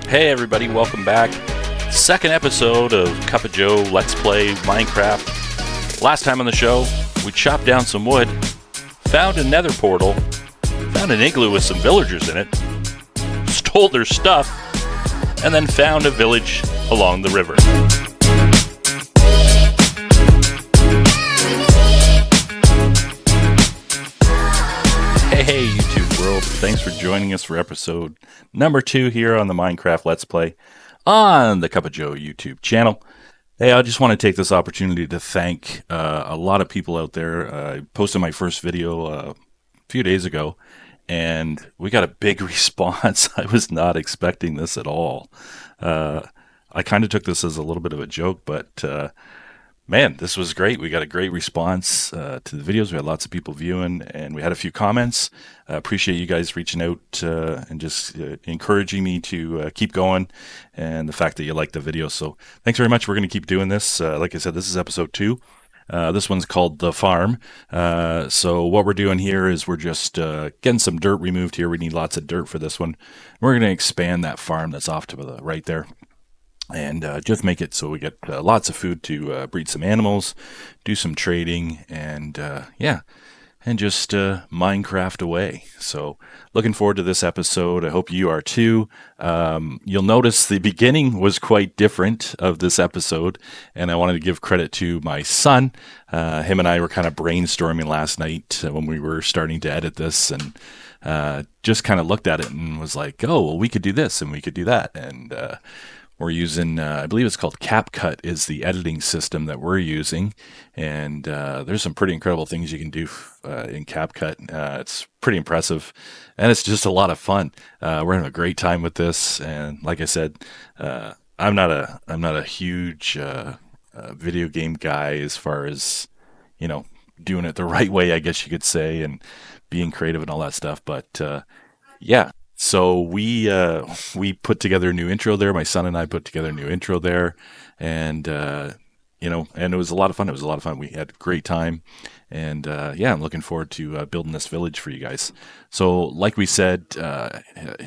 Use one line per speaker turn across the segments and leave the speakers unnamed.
Hey everybody, welcome back. Second episode of Cup of Joe Let's Play Minecraft. Last time on the show, we chopped down some wood, found a nether portal, found an igloo with some villagers in it, stole their stuff, and then found a village along the river. Hey YouTube world, thanks for joining us for episode number 2 here on the Minecraft Let's Play on the Cup of Joe YouTube channel. Hey, I just want to take this opportunity to thank a lot of people out there. I posted my first video a few days ago and we got a big response. I was not expecting this at all. I kind of took this as a little bit of a joke, but man, this was great. We got a great response to the videos. We had lots of people viewing, and we had a few comments. Appreciate you guys reaching out and just encouraging me to keep going, and the fact that you like the video. So thanks very much. We're going to keep doing this. Like I said, this is episode 2. This one's called The Farm. So what we're doing here is we're just getting some dirt removed here. We need lots of dirt for this one. We're going to expand that farm that's off to the right there. And just make it so we get lots of food to breed some animals, do some trading, and yeah, and just Minecraft away. So looking forward to this episode. I hope you are too. You'll notice the beginning was quite different of this episode, and I wanted to give credit to my son. Him and I were kind of brainstorming last night when we were starting to edit this, and just kind of looked at it and was like, oh, well, we could do this and we could do that. And we're using, I believe it's called CapCut is the editing system that we're using. And there's some pretty incredible things you can do in CapCut. It's pretty impressive. And it's just a lot of fun. We're having a great time with this. And like I said, I'm not a huge video game guy as far as, doing it the right way, I guess you could say, and being creative and all that stuff. But yeah. So we put together a new intro there. My son and I put together a new intro there, and and it was a lot of fun. It was a lot of fun. We had a great time, and yeah, I'm looking forward to building this village for you guys. So, like we said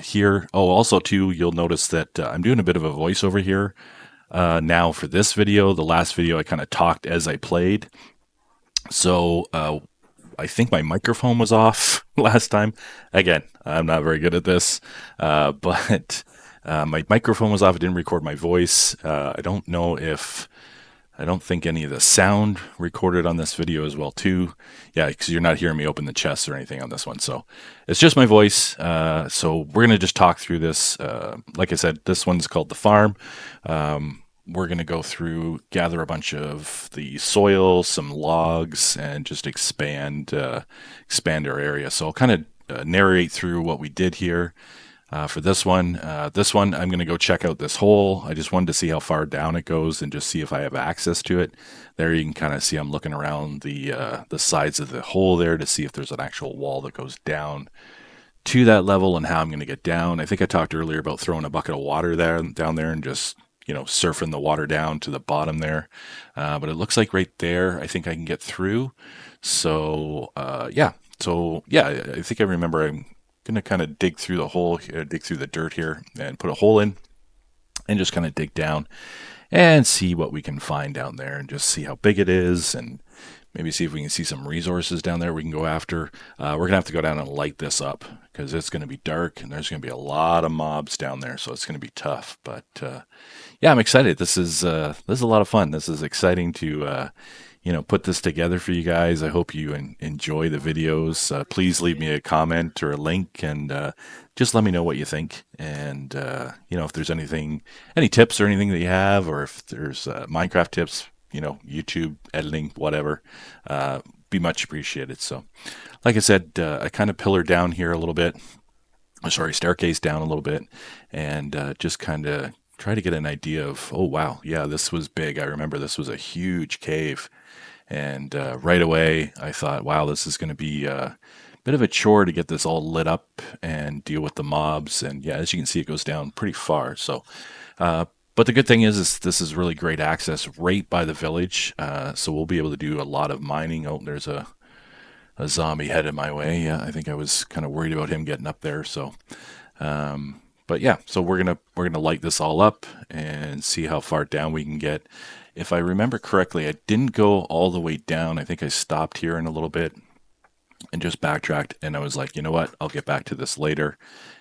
here. Oh, also too, you'll notice that I'm doing a bit of a voiceover here now for this video. The last video I kind of talked as I played. So I think my microphone was off last time. Again, I'm not very good at this, but my microphone was off. It didn't record my voice. I don't think any of the sound recorded on this video as well too. Yeah, because you're not hearing me open the chest or anything on this one. So it's just my voice. So we're going to just talk through this. Like I said, this one's called The Farm. We're going to go through, gather a bunch of the soil, some logs, and just expand our area. So I'll kind of narrate through what we did here for this one. This one, I'm going to go check out this hole. I just wanted to see how far down it goes and just see if I have access to it. There you can kind of see I'm looking around the sides of the hole there to see if there's an actual wall that goes down to that level and how I'm going to get down. I think I talked earlier about throwing a bucket of water down there and just surfing the water down to the bottom there. But it looks like right there, I think I can get through. So, yeah. So, yeah, I think I remember I'm going to kind of dig through the hole, dig through the dirt here and put a hole in and just kind of dig down and see what we can find down there and just see how big it is and maybe see if we can see some resources down there we can go after. We're going to have to go down and light this up because it's going to be dark and there's going to be a lot of mobs down there. So it's going to be tough. But yeah, I'm excited. This is a lot of fun. This is exciting to put this together for you guys. I hope you enjoy the videos. Please leave me a comment or a link and just let me know what you think. And if there's any tips or anything that you have, or if there's Minecraft tips, YouTube editing, whatever, be much appreciated. So like I said, I kind of pillared down here a little bit, staircase down a little bit, and just kind of try to get an idea of, oh wow, yeah, this was big. I remember this was a huge cave, and right away I thought, wow, this is going to be a bit of a chore to get this all lit up and deal with the mobs. And yeah, as you can see, it goes down pretty far. So but the good thing is this is really great access right by the village, so we'll be able to do a lot of mining. Oh, there's a zombie headed my way. Yeah, I think I was kind of worried about him getting up there. So, but But yeah, so we're gonna light this all up and see how far down we can get. If I remember correctly, I didn't go all the way down. I think I stopped here in a little bit and just backtracked. And I was like, you know what? I'll get back to this later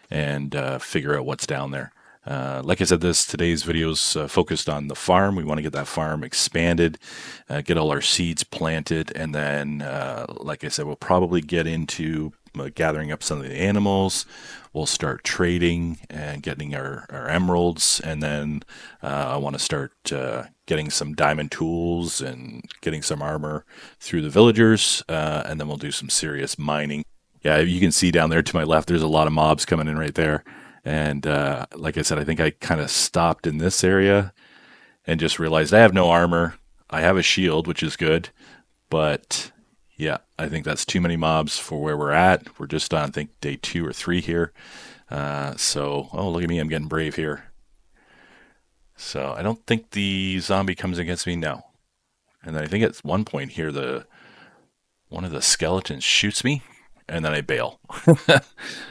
and figure out what's down there. Like I said, this today's videos focused on the farm. We want to get that farm expanded, get all our seeds planted, and then, like I said, we'll probably get into gathering up some of the animals. We'll start trading and getting our emeralds, and then I want to start getting some diamond tools and getting some armor through the villagers, and then we'll do some serious mining. Yeah, you can see down there to my left, there's a lot of mobs coming in right there. And like I said, I think I kind of stopped in this area and just realized I have no armor. I have a shield, which is good. But yeah, I think that's too many mobs for where we're at. We're just on, I think, day 2 or 3 here. Oh, look at me. I'm getting brave here. So I don't think the zombie comes against me now. And then I think at one point here, one of the skeletons shoots me, and then I bail.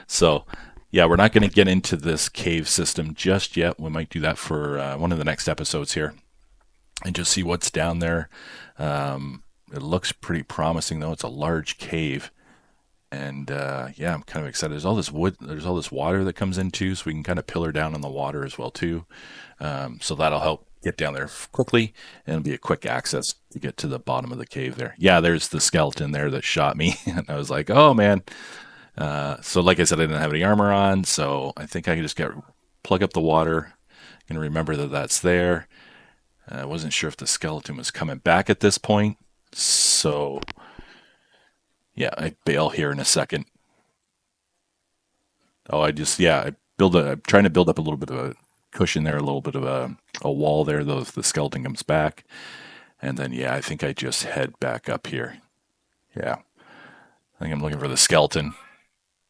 So, yeah, we're not going to get into this cave system just yet. We might do that for one of the next episodes here and just see what's down there. It looks pretty promising, though. It's a large cave. And yeah, I'm kind of excited. There's all this wood, there's all this water that comes in too, so we can kind of pillar down on the water as well too. So that'll help get down there quickly, and it'll be a quick access to get to the bottom of the cave there. Yeah, there's the skeleton there that shot me, and I was like, oh man. So like I said, I didn't have any armor on, so I think I can just plug up the water. I'm gonna remember that that's there. I wasn't sure if the skeleton was coming back at this point, so yeah, I bail here in a second. Oh, I'm trying to build up a little bit of a cushion there, a little bit of a wall there, though if the skeleton comes back. And then, yeah, I think I just head back up here. Yeah, I think I'm looking for the skeleton.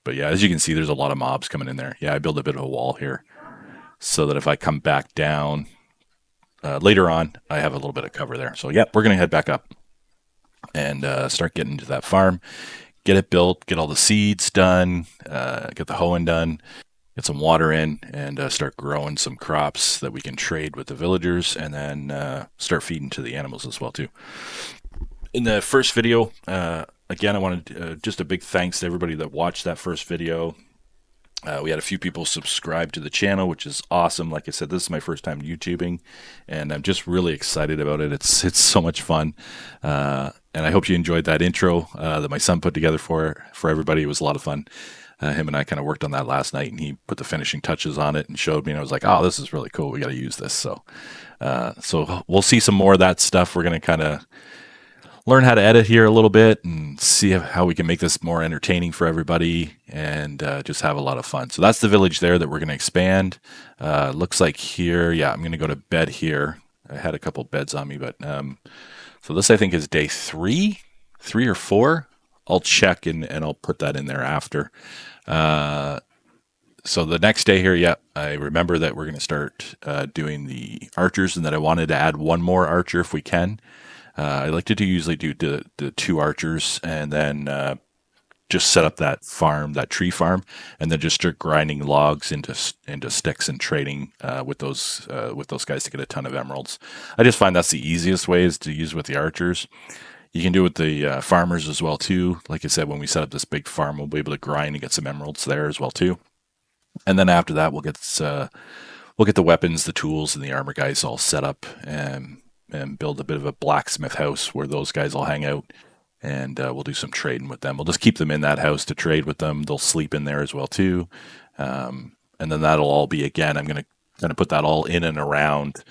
But yeah, as you can see, there's a lot of mobs coming in there. Yeah, I build a bit of a wall here so that if I come back down later on, I have a little bit of cover there. So, yeah, we're going to head back up and start getting into that farm, get it built, get all the seeds done, get the hoeing done, get some water in, and start growing some crops that we can trade with the villagers, and then start feeding to the animals as well too. In the first video, again, I wanted just a big thanks to everybody that watched that first video. We had a few people subscribe to the channel, which is awesome. Like I said, this is my first time YouTubing, and I'm just really excited about it. It's so much fun, and I hope you enjoyed that intro that my son put together for everybody. It was a lot of fun. Him and I kind of worked on that last night, and he put the finishing touches on it and showed me, and I was like, "Oh, this is really cool. We got to use this." So we'll see some more of that stuff. We're going to kind of learn how to edit here a little bit and see how we can make this more entertaining for everybody and just have a lot of fun. So that's the village there that we're going to expand. Looks like here, yeah, I'm going to go to bed here. I had a couple beds on me, but so this I think is day 3 or 4. I'll check and I'll put that in there after. So the next day here, yeah, I remember that we're going to start doing the archers, and that I wanted to add one more archer if we can. I like to usually do the 2 archers, and then just set up that farm, that tree farm, and then just start grinding logs into sticks and trading with those guys to get a ton of emeralds. I just find that's the easiest way is to use with the archers. You can do it with the farmers as well too. Like I said, when we set up this big farm, we'll be able to grind and get some emeralds there as well too. And then after that, we'll get the weapons, the tools, and the armor guys all set up and build a bit of a blacksmith house where those guys will hang out, and we'll do some trading with them. We'll just keep them in that house to trade with them. They'll sleep in there as well too, and then that'll all be again. I'm gonna put that all in and around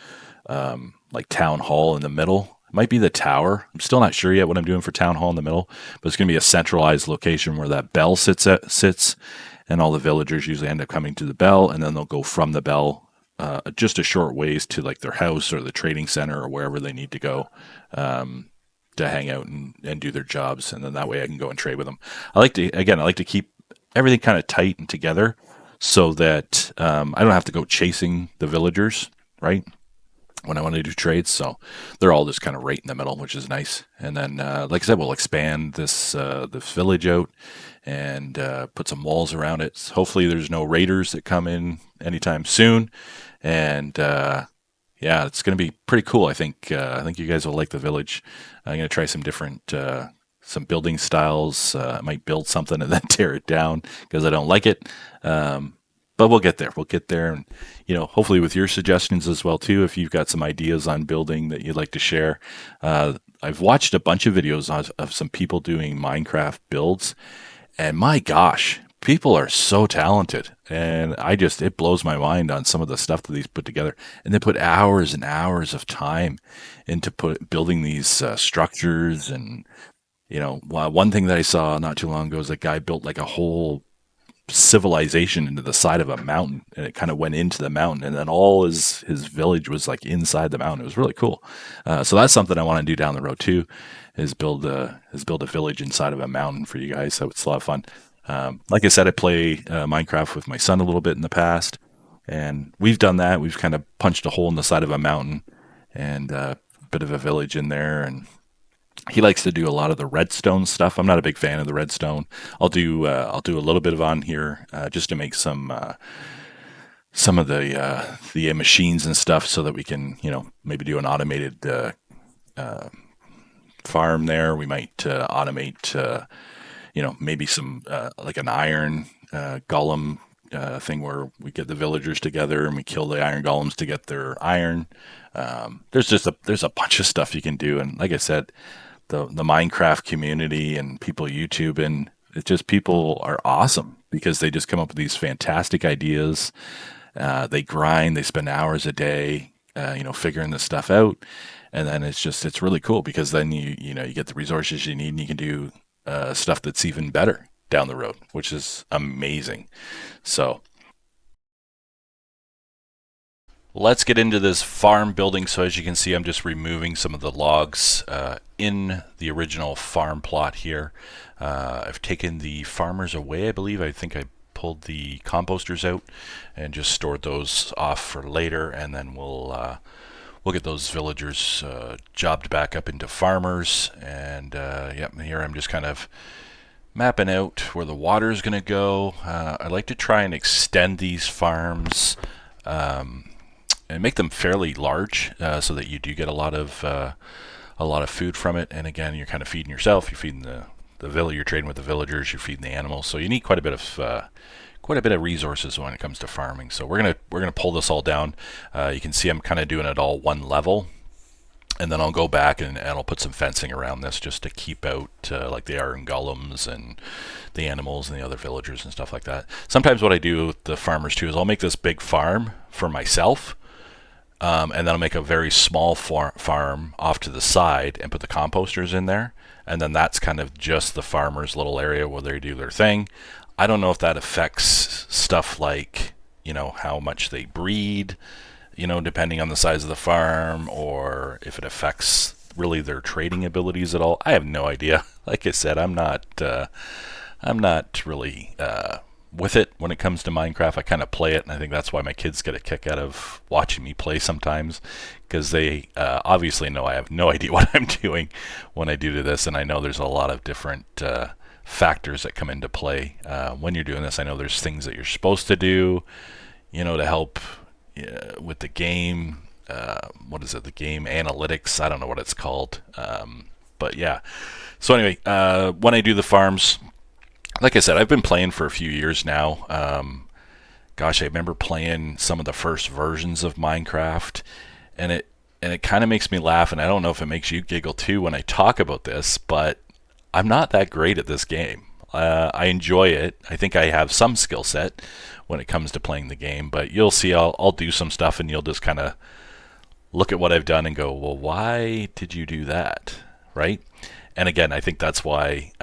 like town hall in the middle. It might be the tower. I'm still not sure yet what I'm doing for town hall in the middle, but it's gonna be a centralized location where that bell sits, and all the villagers usually end up coming to the bell, and then they'll go from the bell just a short ways to like their house or the trading center or wherever they need to go to hang out and do their jobs, and then that way I can go and trade with them. I like to keep everything kind of tight and together so that I don't have to go chasing the villagers, right? when I want to do trades. So they're all just kind of right in the middle, which is nice. And then, like I said, we'll expand this village out and put some walls around it. So hopefully, there's no raiders that come in anytime soon. And yeah, it's going to be pretty cool. I think you guys will like the village. I'm going to try some different. Some building styles. I might build something and then tear it down because I don't like it. Um, but we'll get there. We'll get there, and hopefully with your suggestions as well too. If you've got some ideas on building that you'd like to share, I've watched a bunch of videos of some people doing Minecraft builds, and my gosh, people are so talented, and it blows my mind on some of the stuff that these put together, and they put hours and hours of time into building these structures, and one thing that I saw not too long ago is a guy built like a whole civilization into the side of a mountain, and it kind of went into the mountain, and then all his village was like inside the mountain. It was really cool. So that's something I want to do down the road too, is build a village inside of a mountain for you guys. So it's a lot of fun. Like I said, I play Minecraft with my son a little bit in the past, and we've done that. We've kind of punched a hole in the side of a mountain and a bit of a village in there, and he likes to do a lot of the redstone stuff. I'm not a big fan of the redstone. I'll do a little bit of on here just to make some of the machines and stuff so that we can maybe do an automated farm there. We might automate maybe some like an iron golem thing where we get the villagers together and we kill the iron golems to get their iron. There's a bunch of stuff you can do, and like I said, the Minecraft community and people YouTube, and it's just people are awesome because they just come up with these fantastic ideas. They grind, they spend hours a day, figuring this stuff out, and then it's really cool because then you get the resources you need and you can do stuff that's even better down the road, which is amazing. So let's get into this farm building. So as you can see, I'm just removing some of the logs in the original farm plot here. I've taken the farmers away, I believe. I think I pulled the composters out and just stored those off for later, and then we'll get those villagers jobbed back up into farmers. And yep, here I'm just kind of mapping out where the water is going to go. I like to try and extend these farms and make them fairly large so that you do get a lot of food from it. And again, you're kind of feeding yourself. You're feeding the village. You're trading with the villagers. You're feeding the animals. So you need quite a bit of resources when it comes to farming. So we're gonna pull this all down. You can see I'm kind of doing it all one level, and then I'll go back and I'll put some fencing around this just to keep out like the iron golems and the animals and the other villagers and stuff like that. Sometimes what I do with the farmers too is I'll make this big farm for myself. And then I'll make a very small farm off to the side and put the composters in there. And then that's kind of just the farmer's little area where they do their thing. I don't know if that affects stuff like, how much they breed, depending on the size of the farm, or if it affects really their trading abilities at all. I have no idea. Like I said, I'm not really with it when it comes to Minecraft. I kind of play it, and I think that's why my kids get a kick out of watching me play sometimes, because they obviously know I have no idea what I'm doing when I do this, and I know there's a lot of different factors that come into play when you're doing this. I know there's things that you're supposed to do, to help with the game. What is it? The game analytics? I don't know what it's called. But yeah. So anyway, when I do the farms, like I said, I've been playing for a few years now. Gosh, I remember playing some of the first versions of Minecraft, and it kind of makes me laugh, and I don't know if it makes you giggle too when I talk about this, but I'm not that great at this game. I enjoy it. I think I have some skill set when it comes to playing the game, but you'll see I'll do some stuff, and you'll just kind of look at what I've done and go, well, why did you do that, right? And again, I think that's why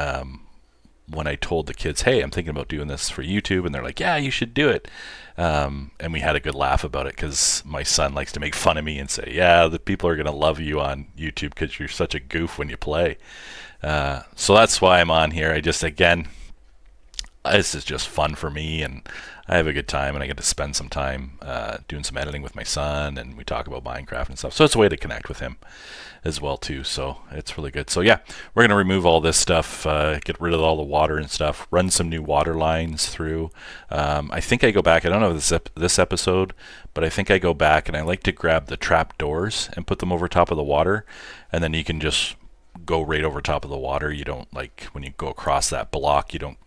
when I told the kids, hey, I'm thinking about doing this for YouTube, and they're like, yeah, you should do it. And we had a good laugh about it because my son likes to make fun of me and say, yeah, the people are going to love you on YouTube because you're such a goof when you play. So that's why I'm on here. This is just fun for me, and I have a good time, and I get to spend some time doing some editing with my son, and we talk about Minecraft and stuff. So it's a way to connect with him as well too. So it's really good. So yeah, we're gonna remove all this stuff, get rid of all the water and stuff, run some new water lines through. I think I go back. I don't know this episode, but I think I go back and I like to grab the trap doors and put them over top of the water, and then you can just go right over top of the water. You don't, like, when you go across that block, you don't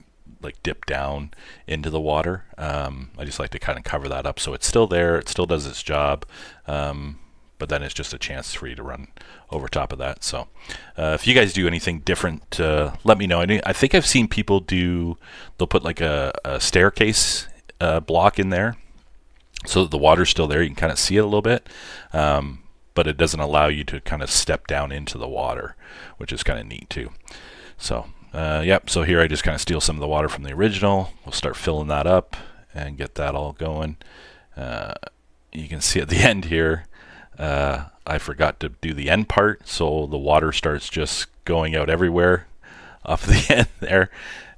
like dip down into the water. I just like to kind of cover that up so it's still there, it still does its job, but then it's just a chance for you to run over top of that. So if you guys do anything different, let me know. I think I've seen people they'll put like a staircase block in there so that the water's still there. You can kind of see it a little bit, but it doesn't allow you to kind of step down into the water, which is kind of neat too. So yep, so here I just kind of steal some of the water from the original. We'll start filling that up and get that all going. You can see at the end here, I forgot to do the end part, so the water starts just going out everywhere off the end there,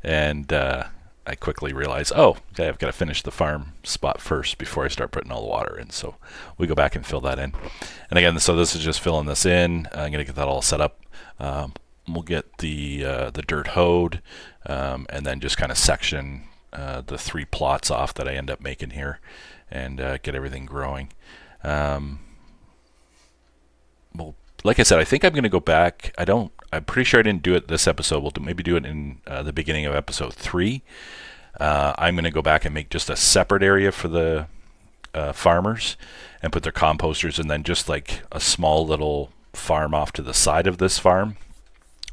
and I quickly realize, oh, okay, I've got to finish the farm spot first before I start putting all the water in. So we go back and fill that in. And again, so this is just filling this in. I'm going to get that all set up. We'll get the dirt hoed, and then just kind of section the 3 plots off that I end up making here, and get everything growing. Well, like I said, I think I'm going to go back. I'm pretty sure I didn't do it this episode. We'll maybe do it in the beginning of episode 3. I'm going to go back and make just a separate area for the farmers and put their composters, and then just like a small little farm off to the side of this farm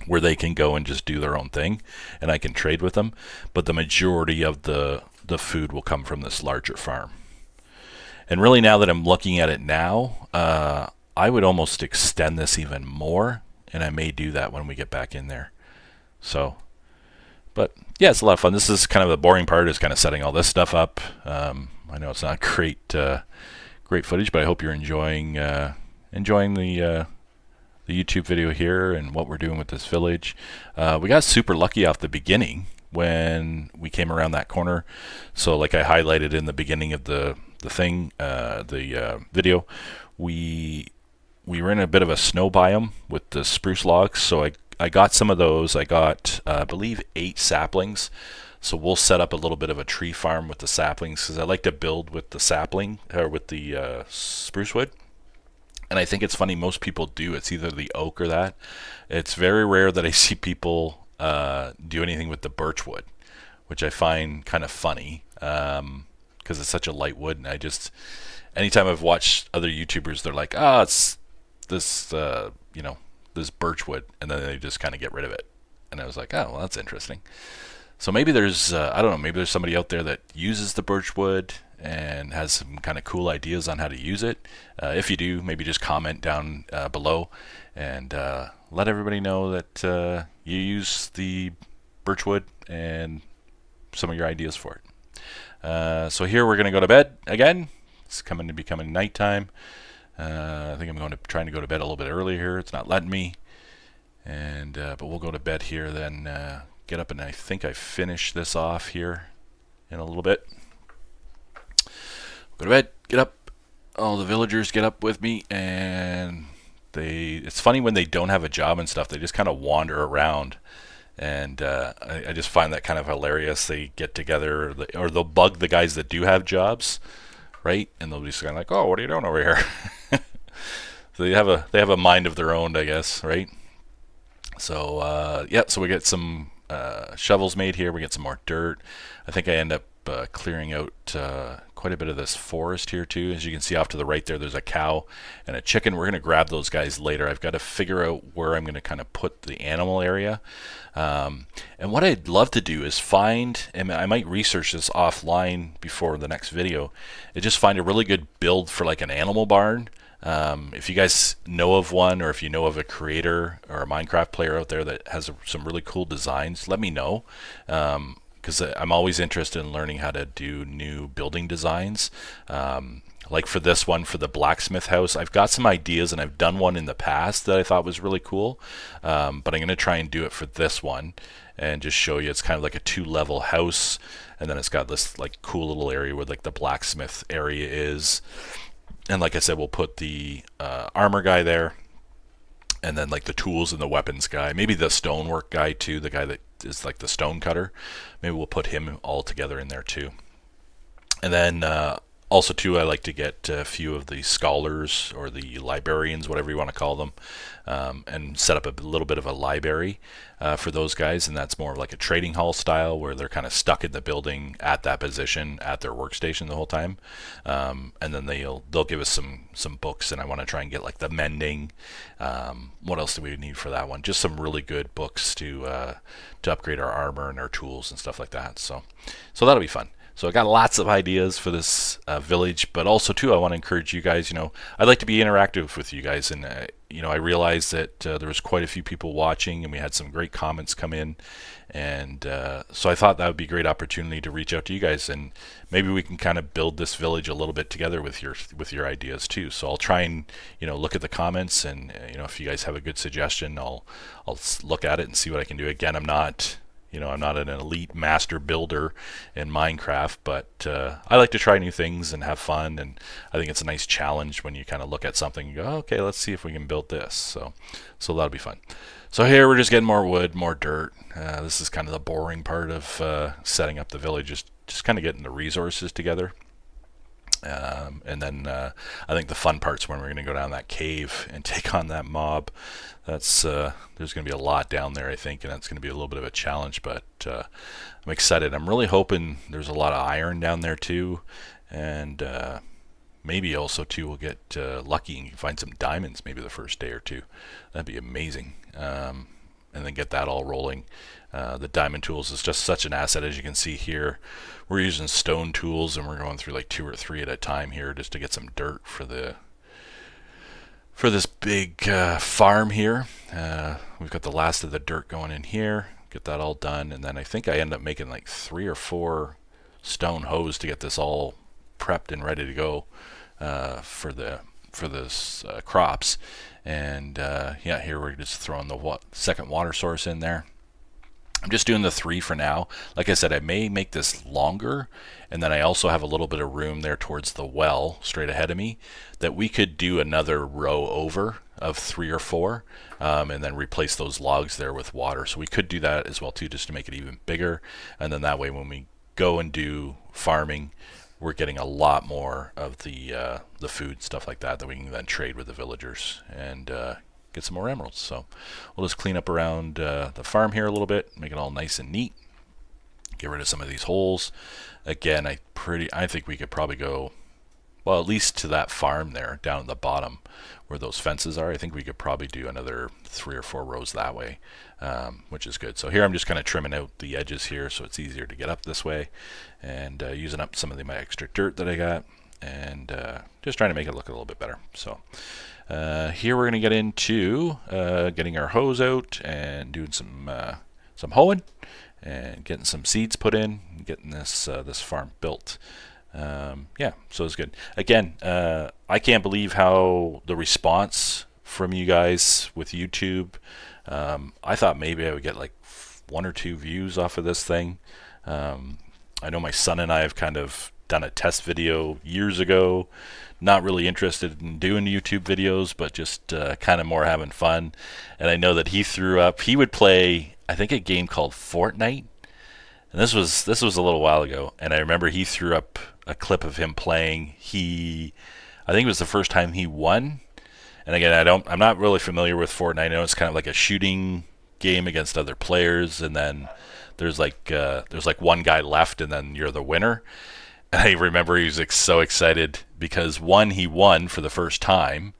where they can go and just do their own thing, and I can trade with them. But the majority of the food will come from this larger farm. And really, now that I'm looking at it now, I would almost extend this even more, and I may do that when we get back in there. So, but yeah, it's a lot of fun. This is kind of the boring part, is kind of setting all this stuff up. I know it's not great footage, but I hope you're enjoying the YouTube video here and what we're doing with this village. We got super lucky off the beginning when we came around that corner. So like I highlighted in the beginning of the video, we were in a bit of a snow biome with the spruce logs, so I got some of those. I got I believe 8 saplings, so we'll set up a little bit of a tree farm with the saplings, because I like to build with the sapling, or with the spruce wood. And I think it's funny, most people do. It's either the oak or that. It's very rare that I see people do anything with the birch wood, which I find kind of funny, because it's such a light wood. And anytime I've watched other YouTubers, they're like, it's this, this birch wood, and then they just kind of get rid of it. And I was like, oh, well, that's interesting. So maybe there's, I don't know, maybe there's somebody out there that uses the birch wood and has some kind of cool ideas on how to use it. If you do, maybe just comment down below and let everybody know that you use the birch wood and some of your ideas for it. So here we're going to go to bed again. It's becoming nighttime. I think I'm trying to go to bed a little bit early here. It's not letting me. And but we'll go to bed here, then get up, and I think I finish this off here in a little bit. Go to bed, get up. All the villagers get up with me, and it's funny when they don't have a job and stuff, they just kind of wander around, and I just find that kind of hilarious. They get together, or they'll bug the guys that do have jobs, right? And they'll be just kind of like, oh, what are you doing over here? So they have a mind of their own, I guess, right? So yeah, so we get some shovels made here. We get some more dirt. I think I end up clearing out quite a bit of this forest here too. As you can see off to the right there's a cow and a chicken. We're going to grab those guys later. I've got to figure out where I'm going to kind of put the animal area. And what I'd love to do is and I might research this offline before the next video, is just find a really good build for like an animal barn. If you guys know of one, or if you know of a creator or a Minecraft player out there that has some really cool designs, let me know. Because I'm always interested in learning how to do new building designs. Like for this one, for the blacksmith house, I've got some ideas and I've done one in the past that I thought was really cool. But I'm going to try and do it for this one and just show you it's kind of like a 2-level house. And then it's got this like cool little area where like the blacksmith area is. And like I said, we'll put the armor guy there. And then like the tools and the weapons guy. Maybe the stonework guy too, the guy that is like the stone cutter. Maybe we'll put him all together in there too. And then also too, I like to get a few of the scholars or the librarians, whatever you want to call them, and set up a little bit of a library for those guys. And that's more like a trading hall style where they're kind of stuck in the building at that position at their workstation the whole time. And then they'll give us some books, and I want to try and get like the mending. What else do we need for that one? Just some really good books to upgrade our armor and our tools and stuff like that. So that'll be fun. So I got lots of ideas for this village, but also too, I want to encourage you guys. I'd like to be interactive with you guys, and I realized that there was quite a few people watching, and we had some great comments come in, and so I thought that would be a great opportunity to reach out to you guys, and maybe we can kind of build this village a little bit together with your ideas too. So I'll try and look at the comments, and if you guys have a good suggestion, I'll look at it and see what I can do. Again, I'm not an elite master builder in Minecraft, but I like to try new things and have fun, and I think it's a nice challenge when you kind of look at something and go, okay, let's see if we can build this. So that'll be fun. So here we're just getting more wood, more dirt. This is kind of the boring part of setting up the village, just kind of getting the resources together. And then I think the fun part's when we're going to go down that cave and take on that mob. That's there's going to be a lot down there, I think, and that's going to be a little bit of a challenge, but I'm excited. I'm really hoping there's a lot of iron down there too, and maybe also too we'll get lucky and find some diamonds maybe the first day or two. That'd be amazing. And then get that all rolling. The diamond tools is just such an asset. As you can see here, we're using stone tools, and we're going through like 2 or 3 at a time here just to get some dirt for this big farm here. We've got the last of the dirt going in here, get that all done, and then I think I end up making like 3 or 4 stone hoes to get this all prepped and ready to go for this crops. And yeah, here we're just throwing the second water source in there. I'm just doing the 3 for now. Like I said, I may make this longer, and then I also have a little bit of room there towards the well straight ahead of me that we could do another row over of 3 or 4 and then replace those logs there with water. So we could do that as well too, just to make it even bigger, and then that way when we go and do farming, we're getting a lot more of the food, stuff like that we can then trade with the villagers and get some more emeralds. So we'll just clean up around the farm here a little bit, make it all nice and neat, get rid of some of these holes. Again, I think we could probably go, well, at least to that farm there down at the bottom where those fences are. I think we could probably do another 3 or 4 rows that way, which is good. So here I'm just kind of trimming out the edges here so it's easier to get up this way, and using up some of my extra dirt that I got, and just trying to make it look a little bit better. So here we're going to get into getting our hose out and doing some hoeing and getting some seeds put in and getting this farm built. Yeah, so it's good. Again, I can't believe how the response from you guys with YouTube. I thought maybe I would get like 1 or 2 views off of this thing. I know my son and I have kind of done a test video years ago, not really interested in doing YouTube videos, but just kind of more having fun. And I know that he would play, I think, a game called Fortnite, and this was a little while ago, and I remember he threw up a clip of him playing. I think it was the first time he won. And again, I'm not really familiar with Fortnite. I know it's kind of like a shooting game against other players, and then there's like one guy left, and then you're the winner. And I remember he was so excited because 1, he won for the first time,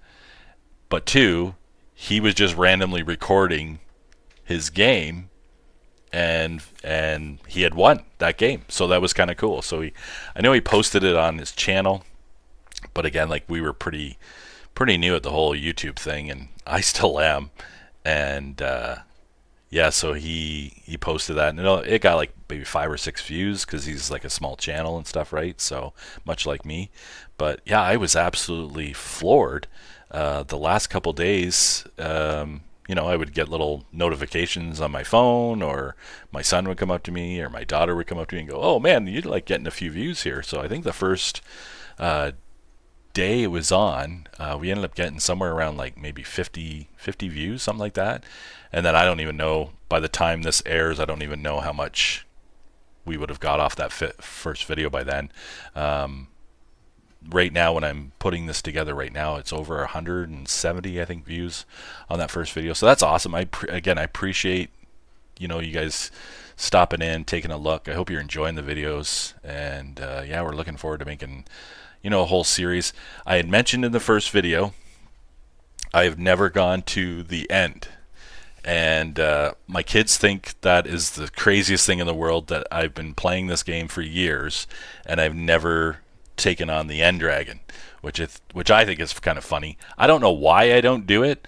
but 2, he was just randomly recording his game, and he had won that game. So that was kind of cool. So I know he posted it on his channel, but again, like, we were pretty new at the whole YouTube thing, and I still am. And yeah, so he posted that, and it got like maybe 5 or 6 views because he's like a small channel and stuff, right? So much like me, but yeah, I was absolutely floored. The last couple days, I would get little notifications on my phone, or my son would come up to me, or my daughter would come up to me and go, "Oh man, you're like getting a few views here." So I think the first uh, day it was on, we ended up getting somewhere around like maybe 50 views, something like that. And then I don't even know, by the time this airs, I don't even know how much we would have got off that first video by then. Um, right now, when I'm putting this together right now, it's over 170, I think, views on that first video. So that's awesome. Again, I appreciate, you guys stopping in, taking a look. I hope you're enjoying the videos. And yeah, we're looking forward to making, a whole series. I had mentioned in the first video, I have never gone to the end. And my kids think that is the craziest thing in the world, that I've been playing this game for years and I've never taken on the end dragon, which I think is kind of funny. I don't know why I don't do it.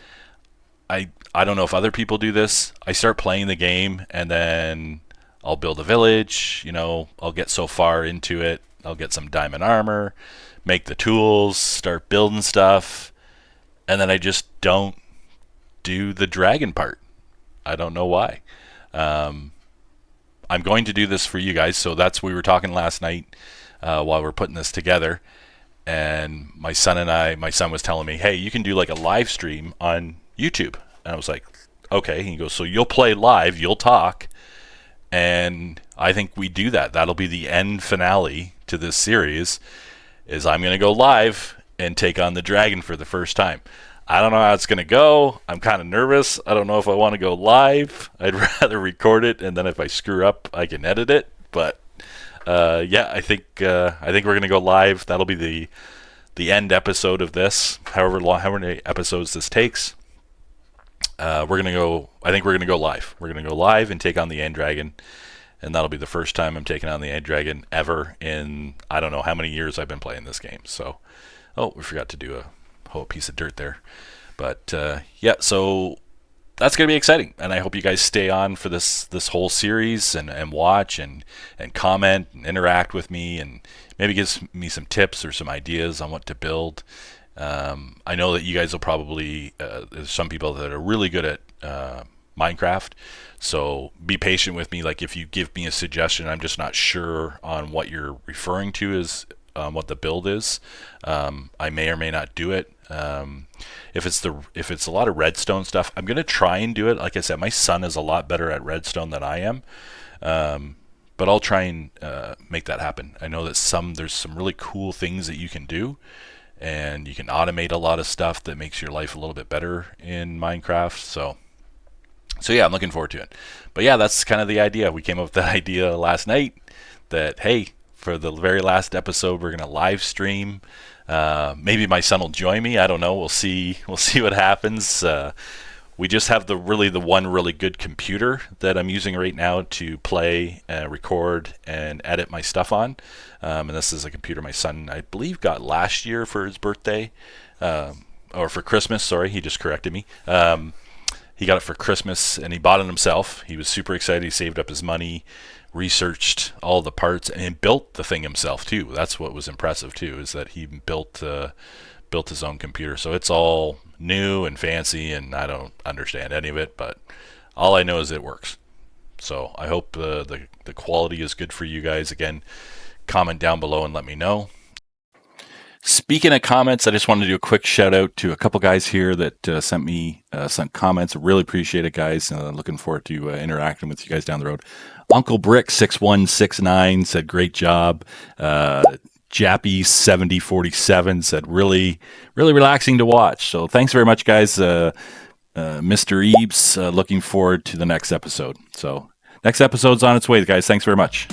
I don't know if other people do this. I start playing the game and then I'll build a village. I'll get so far into it, I'll get some diamond armor, make the tools, start building stuff, and then I just don't do the dragon part. I don't know why. I'm going to do this for you guys. So we were talking last night while we're putting this together, and my son was telling me, hey, you can do like a live stream on YouTube. And I was like, okay. He goes, so you'll play live, you'll talk, and I think we do that. That'll be the end finale to this series, is I'm going to go live and take on the dragon for the first time. I don't know how it's going to go. I'm kind of nervous. I don't know if I want to go live. I'd rather record it, and then if I screw up, I can edit it. But yeah, I think we're going to go live. That'll be the end episode of this. However many episodes this takes, we're going to go. I think we're going to go live. We're going to go live and take on the end dragon, and that'll be the first time I'm taking on the end dragon ever in I don't know how many years I've been playing this game. So, oh, we forgot to do a whole piece of dirt there. But yeah, so that's going to be exciting, and I hope you guys stay on for this whole series and watch and comment and interact with me, and maybe give me some tips or some ideas on what to build. I know that you guys will probably there's some people that are really good at Minecraft, so be patient with me. Like, if you give me a suggestion, I'm just not sure on what you're referring to as what the build is. I may or may not do it. If it's a lot of redstone stuff, I'm gonna try and do it. Like I said, my son is a lot better at redstone than I am, but I'll try and make that happen. I know that there's some really cool things that you can do, and you can automate a lot of stuff that makes your life a little bit better in Minecraft. So yeah, I'm looking forward to it. But yeah, that's kind of the idea. We came up with that idea last night, that hey, for the very last episode, we're gonna live stream. Maybe my son will join me. I don't know. We'll see. We'll see what happens. We just have the one really good computer that I'm using right now to play, record, and edit my stuff on. And this is a computer my son, I believe, got last year for his birthday, or for Christmas. Sorry, he just corrected me. He got it for Christmas, and he bought it himself. He was super excited. He saved up his money, researched all the parts, and he built the thing himself too. That's what was impressive too, is that he built his own computer. So it's all new and fancy, and I don't understand any of it, but all I know is it works. So I hope the quality is good for you guys. Again, comment down below and let me know. Speaking of comments, I just wanted to do a quick shout out to a couple guys here that sent me some comments. I really appreciate it, guys. Looking forward to interacting with you guys down the road. Uncle Brick 6169 said great job. Jappy 7047 said really relaxing to watch. So thanks very much, guys. Mr. Eves, looking forward to the next episode. So next episode's on its way, guys. Thanks very much.